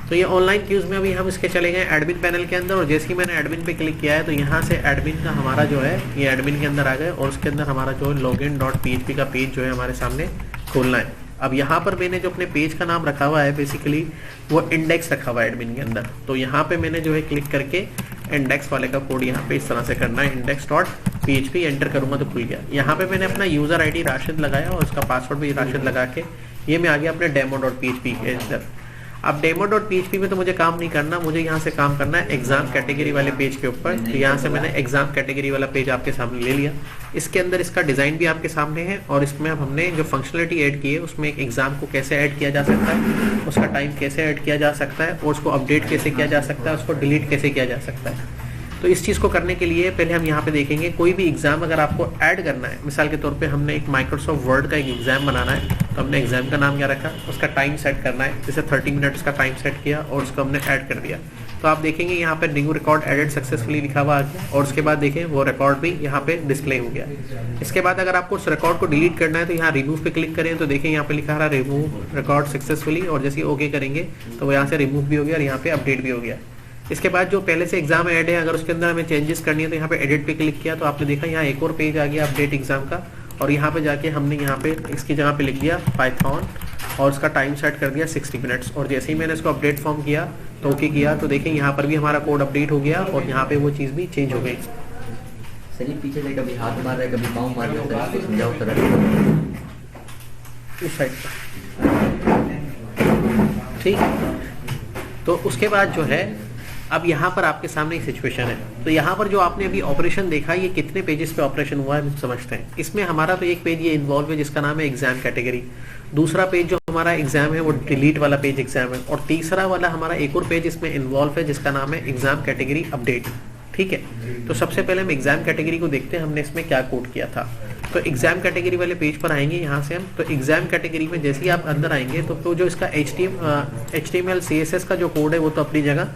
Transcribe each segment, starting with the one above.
तो ये online cues में अभी हम इसके चले गए एडमिन पैनल के अंदर, और जैसे ही मैंने एडमिन पे क्लिक किया है तो यहाँ से एडमिन का हमारा जो है ये एडमिन के अंदर आ गए, और उसके अंदर हमारा जो login.php का पेज जो है हमारे सामने खोलना है। अब यहाँ पर मैंने जो अपने पेज का नाम रखा हुआ है बेसिकली वो इंडेक्स रखा हुआ है एडमिन के अंदर, तो यहाँ पे मैंने जो है क्लिक करके इंडेक्स वाले का कोड यहाँ पे इस तरह से करना है, index.php एंटर करूंगा तो खुल गया। यहाँ पे मैंने अपना यूजर आईडी राशिद लगाया और उसका पासवर्ड भी राशिद लगा के ये मैं आ गया अपने demo.php के अंदर। अब demo.php में तो मुझे काम नहीं करना, मुझे यहाँ से काम करना है एग्जाम कैटेगरी वाले पेज के ऊपर। तो यहाँ से मैंने एग्जाम कैटेगरी वाला पेज आपके सामने ले लिया। इसके अंदर इसका डिज़ाइन भी आपके सामने है, और इसमें अब हमने जो फंक्शनलिटी ऐड की है उसमें एक एग्जाम को कैसे ऐड किया जा सकता है, उसका टाइम कैसे ऐड किया जा सकता है, और उसको अपडेट कैसे किया जा सकता है, उसको डिलीट कैसे किया जा सकता है। तो इस चीज़ को करने के लिए पहले हम यहाँ पे देखेंगे कोई भी एग्जाम अगर आपको ऐड करना है, मिसाल के तौर पे हमने एक माइक्रोसॉफ्ट वर्ड का एक एग्जाम बनाना है, तो हमने एग्जाम का नाम क्या रखा, उसका टाइम सेट करना है, जैसे 30 मिनट उसका टाइम सेट किया और उसको हमने ऐड कर दिया। तो आप देखेंगे यहाँ पे न्यू रिकॉर्ड एडेड सक्सेसफुली लिखा हुआ आ गया, और उसके बाद देखें वो रिकॉर्ड भी यहाँ पे डिस्प्ले हो गया। इसके बाद अगर आपको उस रिकॉर्ड को डिलीट करना है तो यहाँ रिमूव पे क्लिक करें, तो देखें यहाँ पे लिखा रहा रिमूव रिकॉर्ड सक्सेसफुली, और जैसे ओके करेंगे तो वो यहाँ से रिमूव भी हो गया और यहाँ पे अपडेट भी हो गया। इसके बाद जो पहले से एग्जाम ऐड है अगर उसके अंदर हमें चेंजेस करनी है तो यहाँ पे एडिट पे क्लिक किया तो आपने देखा यहाँ एक और पेज आ गया अपडेट एग्जाम का, और यहाँ पे जाके हमने यहाँ पे इसकी जगह पे लिख दिया पाइथन और उसका टाइम सेट कर दिया 60 मिनट्स। और जैसे ही मैंने इसको अपडेट फॉर्म किया तो ओके किया तो देखें यहाँ पर भी हमारा कोड अपडेट हो गया और यहाँ पे वो चीज़ भी चेंज हो गई। सर ये पीछे से कभी हाथ मार रहा है कभी पाँव मार रहा है, इसको समझाओ तरह इस साइड पर, ठीक। तो उसके बाद जो है अब यहाँ पर आपके सामने एक सिचुएशन है। तो यहाँ पर जो आपने अभी ऑपरेशन देखा ये कितने पेजेस पे ऑपरेशन हुआ है हम समझते हैं। इसमें हमारा तो एक पेज ये इन्वॉल्व है जिसका नाम है एग्जाम कैटेगरी, दूसरा पेज जो हमारा एग्जाम है वो डिलीट वाला पेज एग्जाम है, और तीसरा वाला हमारा एक और पेज इसमें इन्वॉल्व है जिसका नाम है एग्जाम कैटेगरी अपडेट, ठीक है। तो सबसे पहले हम एग्जाम कैटेगरी को देखते हैं हमने इसमें क्या कोड किया था। तो एग्जाम कैटेगरी वाले पेज पर आएंगे यहाँ से हम। तो एग्जाम कैटेगरी में जैसे ही आप अंदर आएंगे तो जो इसका HTML CSS का जो कोड है वो तो अपनी जगह।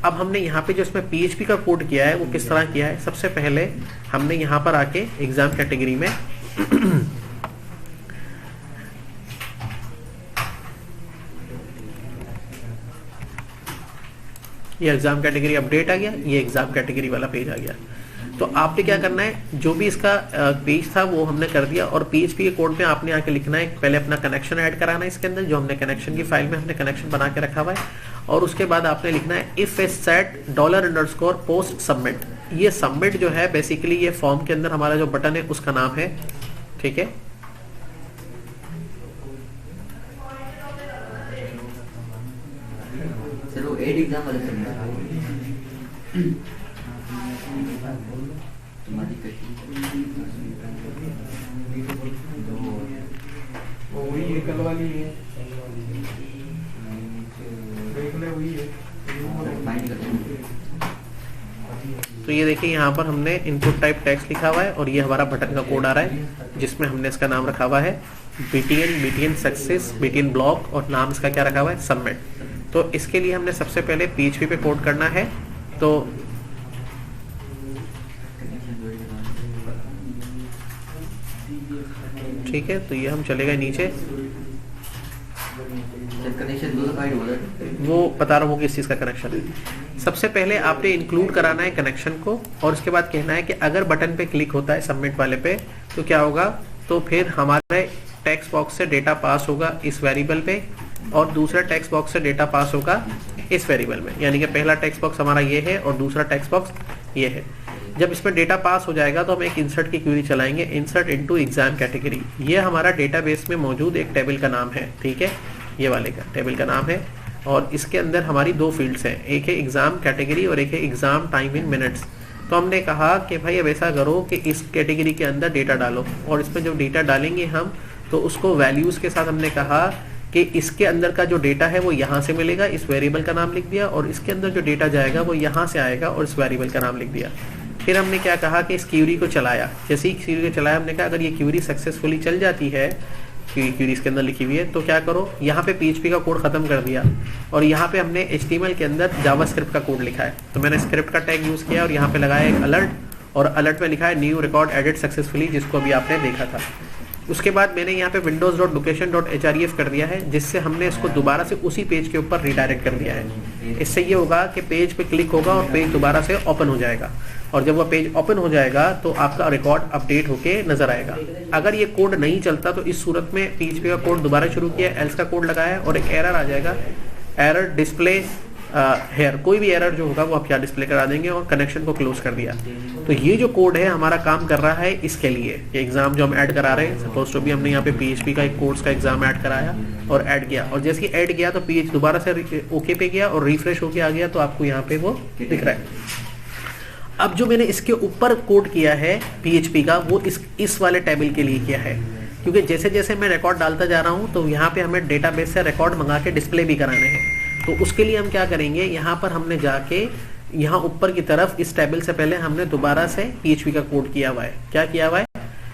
अब हमने यहाँ पे जो इसमें PHP का कोड किया है वो किस तरह किया है, सबसे पहले हमने यहाँ पर आके एग्जाम कैटेगरी में ये एग्जाम कैटेगरी अपडेट आ गया, ये एग्जाम कैटेगरी वाला पेज आ गया। तो आपने क्या करना है, जो भी इसका पेज था वो हमने कर दिया, और PHP के कोड में आपने आके लिखना है पहले अपना कनेक्शन ऐड कराना है इसके अंदर, जो हमने कनेक्शन की फाइल में हमने कनेक्शन बना के रखा हुआ है, और उसके बाद आपने लिखना है इफ सेट $_ सबमिट। ये सबमिट जो है बेसिकली ये फॉर्म के अंदर हमारा जो बटन है उसका नाम है, ठीक है। चलो एड एग्जाम वाले तो ये देखिए यहाँ पर हमने इनपुट टाइप टेक्स्ट लिखा हुआ है और ये हमारा बटन का कोड आ रहा है जिसमें हमने इसका नाम रखा हुआ है BTN सक्सेस, BTN ब्लॉक, और नाम इसका क्या रखा हुआ है सबमिट। तो इसके लिए हमने सबसे पहले PHP पे कोड करना है। तो ठीक है, तो ये हम चले गए नीचे, वो बता रहा हूँ किस चीज़ का कनेक्शन है। सबसे पहले आपने इंक्लूड कराना है कनेक्शन को, और उसके बाद कहना है कि अगर बटन पे क्लिक होता है सबमिट वाले पे तो क्या होगा, तो फिर हमारे टेक्स्ट बॉक्स से डेटा पास होगा इस वेरिएबल पे, और दूसरा टेक्स्ट बॉक्स से डेटा पास होगा इस वेरिएबल में। यानी कि पहला टेक्स्ट बॉक्स हमारा ये है और दूसरा टेक्स्ट बॉक्स ये है। जब इसमें डेटा पास हो जाएगा तो हम एक इंसर्ट की क्वेरी चलाएंगे, इंसर्ट इनटू एग्जाम कैटेगरी। ये हमारा डेटाबेस में मौजूद एक टेबल का नाम है, ठीक है, ये वाले का टेबल का नाम है, और इसके अंदर हमारी दो फील्ड्स हैं, एक है एग्जाम कैटेगरी और एक है एग्जाम टाइम इन मिनट्स। तो हमने कहा कि भाई अब ऐसा करो कि इस कैटेगरी के अंदर डेटा डालो, और इसमें जब डेटा डालेंगे हम तो उसको वैल्यूज़ के साथ हमने कहा कि इसके अंदर का जो डेटा है वो यहाँ से मिलेगा, इस वेरिएबल का नाम लिख दिया, और इसके अंदर जो डेटा जाएगा वो यहाँ से आएगा और इस वेरिएबल का नाम लिख दिया। फिर हमने क्या कहा कि इस क्यूरी को चलाया, जैसे ही क्यूरी को चलाया हमने कहा अगर ये क्यूरी सक्सेसफुली चल जाती है, क्यूरी इसके अंदर लिखी हुई है, तो क्या करो, यहाँ पे PHP का कोड खत्म कर दिया और यहाँ पे हमने HTML के अंदर जावास्क्रिप्ट का कोड लिखा है। तो मैंने स्क्रिप्ट का टैग यूज़ किया और यहाँ पे लगाया एक अलर्ट, और अलर्ट में लिखा है न्यू रिकॉर्ड एडिट सक्सेसफुली, जिसको अभी आपने देखा था। उसके बाद मैंने यहाँ पे windows.location.href कर दिया है, जिससे हमने इसको दोबारा से उसी पेज के ऊपर रिडायरेक्ट कर दिया है। इससे ये होगा कि पेज पे क्लिक होगा और पेज दोबारा से ओपन हो जाएगा, और जब वह पेज ओपन हो जाएगा तो आपका रिकॉर्ड अपडेट होके नजर आएगा। अगर ये कोड नहीं चलता तो इस सूरत में PHP का कोड दोबारा शुरू किया, एल्स का कोड लगाया और एक एरर आ जाएगा, एरर डिस्प्ले हेयर, कोई भी एरर जो होगा वो आप यहाँ डिस्प्ले करा देंगे और कनेक्शन को क्लोज कर दिया। तो ये जो कोड है हमारा काम कर रहा है इसके लिए। ये एग्जाम जो हम ऐड करा रहे हैं, सपोज टू भी हमने यहाँ पे PHP का एक कोर्स का एग्जाम ऐड कराया और ऐड किया, और जैसे ही ऐड किया तो पेज दोबारा से ओके पे गया और रिफ्रेश होके आ गया, तो आपको यहाँ पे वो दिख रहा है। अब जो मैंने इसके ऊपर कोड किया है PHP का, वो इस वाले टेबल के लिए किया है, क्योंकि जैसे जैसे मैं रिकॉर्ड डालता जा रहा हूँ तो यहाँ पे हमें डेटाबेस से रिकॉर्ड मंगा के डिस्प्ले भी कराने हैं। तो उसके लिए हम क्या करेंगे, यहाँ पर हमने जाके यहाँ ऊपर की तरफ इस टेबल से पहले हमने दोबारा से PHP का कोड किया हुआ है। क्या किया हुआ है,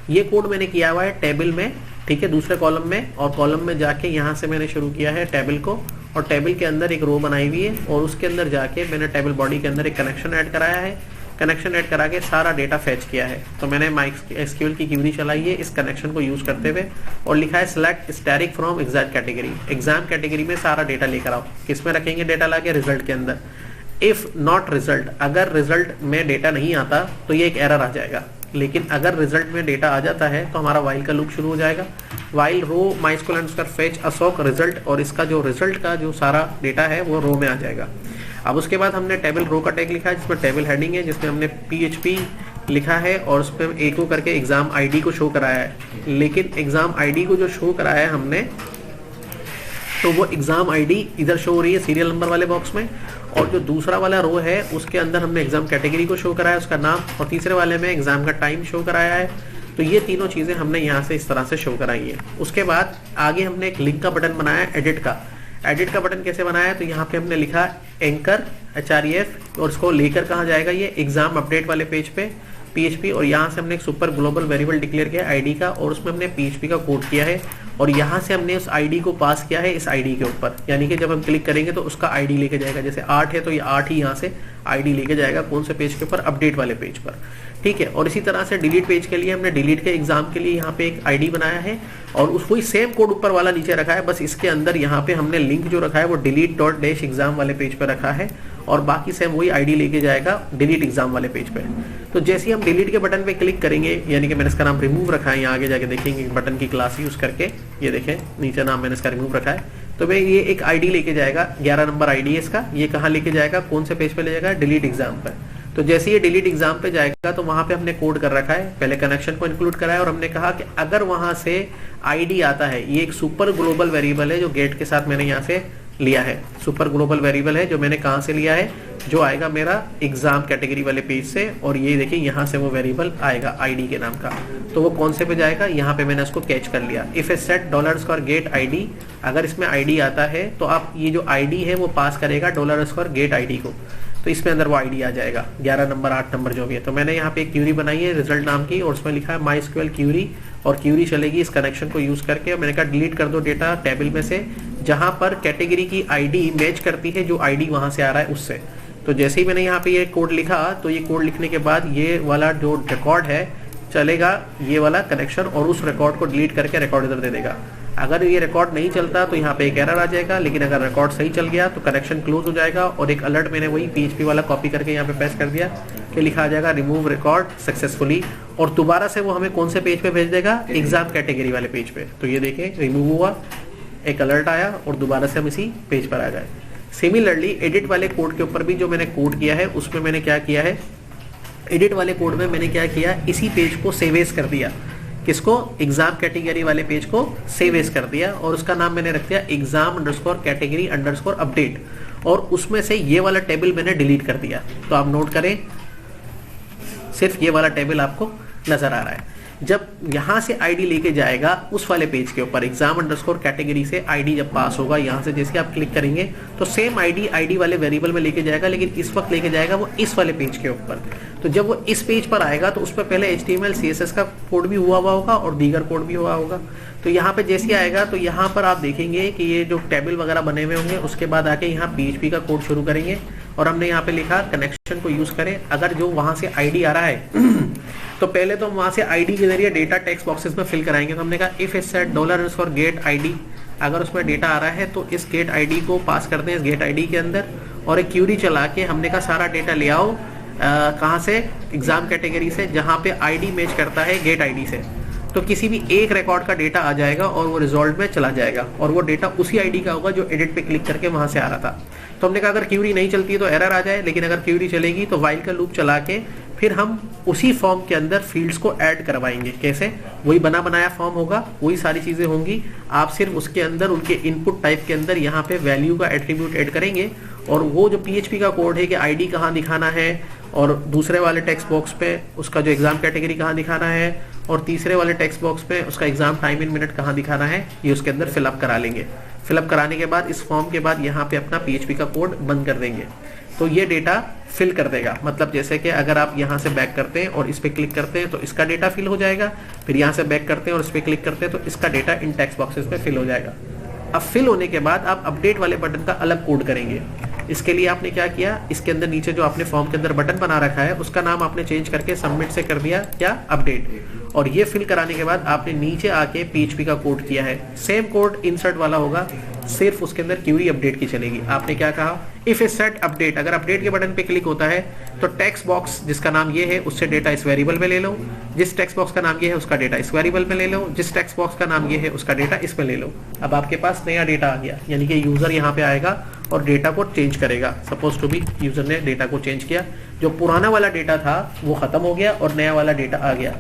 ये कोड मैंने किया हुआ है टेबल में, ठीक है, दूसरे कॉलम में, और कॉलम में जाके यहाँ से मैंने शुरू किया है टेबल को, और टेबल के अंदर एक रो बनाई हुई है, और उसके अंदर जाके मैंने टेबल बॉडी के अंदर एक कनेक्शन ऐड कराया है, कनेक्शन ऐड करा के सारा डेटा फेच किया है। तो मैंने MySQL की क्वेरी चलाई है इस कनेक्शन को यूज करते हुए, और लिखा है select static from exam category, exam category में सारा डेटा लेकर आओ। किस में रखेंगे डेटा लाके, रिजल्ट के अंदर। इफ नॉट रिजल्ट, अगर रिजल्ट में डेटा नहीं आता तो ये एक एरर आ जाएगा, लेकिन अगर रिजल्ट में डेटा आ जाता है तो हमारा वाइल का लूप शुरू हो जाएगा। वाइल रो MySQL fetch assoc रिजल्ट, और इसका जो रिजल्ट का जो सारा डेटा है वो रो में आ जाएगा। अब उसके बाद हमने टेबल रो का टैग लिखा है, जिसमें टेबल हेडिंग है, जिसमें हमने PHP लिखा है और उस पर एको करके एग्जाम ID को शो कराया है। लेकिन एग्जाम ID को जो शो कराया है हमने, तो वो एग्जाम ID इधर शो हो रही है सीरियल नंबर वाले बॉक्स में, और जो दूसरा वाला रो है उसके अंदर हमने एग्जाम कैटेगरी को शो कराया, उसका नाम, और तीसरे वाले में एग्जाम का टाइम शो कराया है। तो ये तीनों चीजें हमने यहाँ से इस तरह से शो कराई है। उसके बाद आगे हमने एक लिंक का बटन बनाया है, एडिट का। एडिट का बटन कैसे बनाया है, तो यहाँ पे हमने लिखा एंकर href, और इसको लेकर कहाँ जाएगा, ये एग्जाम अपडेट वाले पेज पे PHP, और यहाँ से हमने एक सुपर ग्लोबल वेरिएबल डिक्लेयर किया ID का, और उसमें हमने PHP का कोड किया है, और यहाँ से हमने उस ID को पास किया है इस ID के ऊपर, यानी कि जब हम क्लिक करेंगे तो उसका ID लेके जाएगा। जैसे 8 है तो ये 8 ही यहाँ से ID लेके जाएगा, कौन से पेज के ऊपर, अपडेट वाले पेज पर, ठीक है। और इसी तरह से डिलीट पेज के लिए हमने डिलीट के एग्जाम के लिए यहाँ पे एक ID बनाया है, और उसको ही सेम कोड ऊपर वाला नीचे रखा है, बस इसके अंदर यहाँ पे हमने लिंक जो रखा है वो delete.exam वाले पेज पर रखा है, और बाकी सेम वही ID लेके जाएगा डिलीट एग्जाम वाले पेज पे। तो जैसे ही हम डिलीट के बटन पे क्लिक करेंगे, यानी कि मैंने इसका नाम रिमूव रखा है, यहाँ आगे जाके देखेंगे बटन की क्लास यूज करके, ये देखें नीचे नाम मैंने इसका रिमूव रखा है, तो मैं ये एक ID लेके जाएगा, 11 नंबर ID है इसका, ये कहाँ लेके जाएगा, कौन से पेज पे ले जाएगा, डिलीट एग्जाम पर। तो जैसे ये डिलीट एग्जाम पे जाएगा तो वहां पे हमने कोड कर रखा है, पहले कनेक्शन को इंक्लूड कराया, और हमने कहा कि अगर वहां से ID आता है, ये एक सुपर ग्लोबल वेरिएबल है जो गेट के साथ मैंने यहाँ से लिया है, सुपर ग्लोबल वेरिएबल है जो मैंने कहाँ से लिया है, जो आएगा मेरा एग्जाम कैटेगरी वाले पेज से, और ये देखिए यहाँ से वो वेरिएबल आएगा ID के नाम का। तो वो कौन से पे जाएगा, यहाँ पे मैंने उसको कैच कर लिया। If A set $get ID, अगर इसमें ID आता है तो आप ये जो ID है वो पास करेगा $get ID को, तो इसमें अंदर वो ID आ जाएगा, 11 नंबर 8 नंबर जो भी है। तो मैंने यहाँ पे एक क्यूरी बनाई है रिजल्ट नाम की, और उसमें लिखा है MySQL क्यूरी, और क्यूरी चलेगी इस कनेक्शन को यूज करके। मैंने कहा डिलीट कर दो डेटा टेबल में से जहां पर कैटेगरी की ID मैच करती है जो ID वहां से आ रहा है उससे। तो जैसे ही मैंने यहाँ पे ये कोड लिखा, तो ये कोड लिखने के बाद ये वाला जो रिकॉर्ड है चलेगा, ये वाला कनेक्शन, और उस रिकॉर्ड को डिलीट करके रिकॉर्ड इधर दे देगा। अगर ये रिकॉर्ड नहीं चलता तो यहाँ पे एक एरर आ जाएगा, लेकिन अगर रिकॉर्ड सही चल गया तो कनेक्शन क्लोज हो जाएगा, और एक अलर्ट मैंने वही PHP वाला कॉपी करके यहाँ पे पेस्ट कर दिया कि लिखा आ जाएगा रिमूव रिकॉर्ड सक्सेसफुली, और दोबारा से वो हमें कौन से पेज पे भेज देगा, एग्जाम कैटेगरी वाले पेज पे। तो ये देखें रिमूव हुआ, एक अलर्ट आया, और दोबारा से हम इसी पेज पर आ गए। सिमिलरली एडिट वाले कोड के ऊपर भी जो मैंने कोड किया है उसमें मैंने क्या किया है, एडिट वाले कोड में मैंने क्या किया, इसी पेज को सेव एज कर दिया, किसको, एग्जाम कैटेगरी वाले पेज को सेव एज कर दिया, और उसका नाम मैंने रख दिया exam_category_update, और उसमें से ये वाला टेबल मैंने डिलीट कर दिया। तो आप नोट करें, सिर्फ ये वाला टेबल आपको नजर आ रहा है। जब यहाँ से ID लेके जाएगा उस वाले पेज के ऊपर, exam_category से ID जब पास होगा, यहाँ से जैसे आप क्लिक करेंगे तो सेम ID वाले वेरिएबल में लेके जाएगा, लेकिन इस वक्त लेके जाएगा वो इस वाले पेज के ऊपर। तो जब वो इस पेज पर आएगा तो उस पर पहले HTML CSS का कोड भी हुआ होगा और दीगर कोड भी हुआ होगा। तो यहाँ पे जैसे आएगा तो यहाँ पर आप देखेंगे कि ये जो टेबल वगैरह बने हुए होंगे, उसके बाद आके यहाँ PHP का कोड शुरू करेंगे, और हमने यहाँ पे लिखा कनेक्शन को यूज करें। अगर जो वहां से ID आ रहा है तो पहले तो हम वहाँ से आईडी के जरिए डेटा टेक्स्ट बॉक्सेस में फिल कराएंगे। तो हमने कहा if is set $get ID, अगर उसमें डेटा आ रहा है तो इस गेट आईडी को पास करते हैं इस गेट आईडी के अंदर, और एक क्यूरी चला के हमने कहा सारा डेटा ले आओ कहाँ से, एग्जाम कैटेगरी से, जहाँ पे आईडी मैच करता है गेट आईडी से। तो किसी भी एक रिकॉर्ड का डेटा आ जाएगा और वो रिजल्ट में चला जाएगा, और वो डेटा उसी आईडी का होगा जो एडिट पे क्लिक करके वहां से आ रहा था। तो हमने कहा अगर क्यूरी नहीं चलती है तो एरर आ जाए, लेकिन अगर क्यूरी चलेगी तो व्हाइल का लूप चला के फिर हम उसी फॉर्म के अंदर फील्ड्स को ऐड करवाएंगे। कैसे? वही बना बनाया फॉर्म होगा, वही सारी चीजें होंगी, आप सिर्फ उसके अंदर उनके इनपुट टाइप के अंदर यहाँ पे वैल्यू का एट्रीब्यूट ऐड करेंगे, और वो जो PHP का कोड है कि आईडी कहाँ दिखाना है, और दूसरे वाले टेक्स्ट बॉक्स पे उसका जो एग्जाम कैटेगरी कहाँ दिखाना है, और तीसरे वाले टेक्स्ट बॉक्स पे उसका एग्जाम टाइम इन मिनट कहाँ दिखाना है, ये उसके अंदर फिलअप करा लेंगे। फिलअप कराने के बाद इस फॉर्म के बाद यहाँ पे अपना PHP का कोड बंद कर देंगे, तो ये डेटा फिल कर देगा। मतलब जैसे कि अगर आप यहाँ से बैक करते हैं और इस पे क्लिक करते हैं तो इसका डेटा फिल हो जाएगा, फिर यहाँ से बैक करते हैं और इस पे क्लिक करते हैं तो इसका डेटा इन टेक्स्ट बॉक्सेस पे फिल हो जाएगा। अब फिल होने के बाद आप अपडेट वाले बटन का अलग कोड करेंगे। इसके लिए आपने क्या किया, इसके अंदर नीचे जो आपने फॉर्म के अंदर बटन बना रखा है उसका नाम आपने चेंज करके सबमिट से कर दिया क्या, अपडेट, और ये फिल कराने के बाद आपने नीचे आके PHP का कोड किया है। सेम कोड इंसर्ट वाला होगा, सिर्फ उसके अंदर क्यूरी अपडेट की चलेगी। आपने क्या कहा, इफ इज सेट अपडेट, अगर अपडेट के बटन पे क्लिक होता है तो टेक्स्ट बॉक्स जिसका नाम ये है उससे डेटा इस वेरिएबल में ले लो, जिस टेक्स्ट बॉक्स का नाम ये है उसका डेटा इस वेरिएबल में ले लो, जिस टेक्स्ट बॉक्स का नाम ये है उसका डेटा इसमें ले लो। अब आपके पास नया डेटा आ गया, यानी कि यूजर यहाँ पे आएगा और डेटा को चेंज करेगा। सपोज टू बी यूजर ने डेटा को चेंज किया, जो पुराना वाला डेटा था वो खत्म हो गया और नया वाला डेटा आ गया।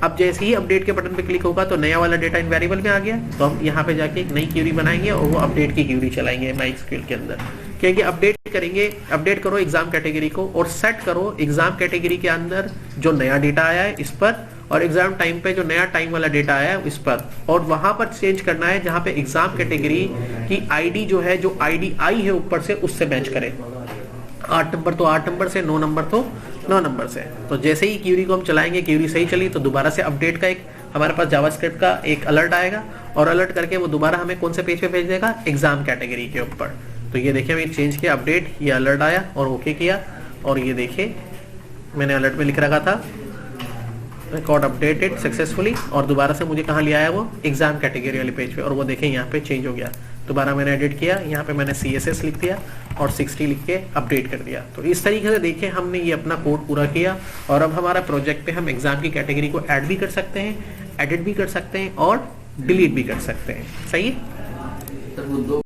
अब जैसे ही अपडेट के बटन पे क्लिक होगा तो नया वाला डेटा इन वेरिएबल में आ गया, तो हम यहाँ पे जाके एक नई क्यूरी बनाएंगे और वो अपडेट की क्यूरी चलाएंगे MySQL के अंदर। क्योंकि अपडेट करेंगे, अपडेट करो एग्जाम कैटेगरी को और सेट करो एग्जाम कैटेगरी के अंदर जो नया डेटा आया है इस पर, और एग्जाम टाइम पे जो नया टाइम वाला डेटा आया है इस पर, और वहां पर चेंज करना है जहां पे एग्जाम कैटेगरी की आईडी जो है, जो आईडी आई है ऊपर से उससे मैच करे। 8 नंबर तो 8 नंबर से, 9 नंबर तो 9 नंबर से। तो जैसे ही क्यूरी को हम चलाएंगे, क्यूरी सही चली तो दोबारा से अपडेट का एक हमारे पास जावास्क्रिप्ट का एक अलर्ट आएगा, और अलर्ट करके वो दोबारा हमें कौन से पेज पे भेज देगा, एग्जाम कैटेगरी के ऊपर। तो ये देखिए मैंने चेंज किया अपडेट, ये अलर्ट आया और ओके किया, और ये देखिए मैंने अलर्ट में लिख रखा था रिकॉर्ड अपडेटेड सक्सेसफुली, और दोबारा से मुझे कहाँ लिया है वो, एग्जाम कैटेगरी वाले पेज पे, और वो देखें यहाँ पे चेंज हो गया। दोबारा मैंने एडिट किया, यहाँ पे मैंने CSS लिख दिया और 60 लिख के अपडेट कर दिया। तो इस तरीके से देखें हमने ये अपना कोड पूरा किया, और अब हमारा प्रोजेक्ट पे हम एग्जाम की कैटेगरी को ऐड भी कर सकते हैं, एडिट भी कर सकते हैं और डिलीट भी कर सकते हैं। सही है।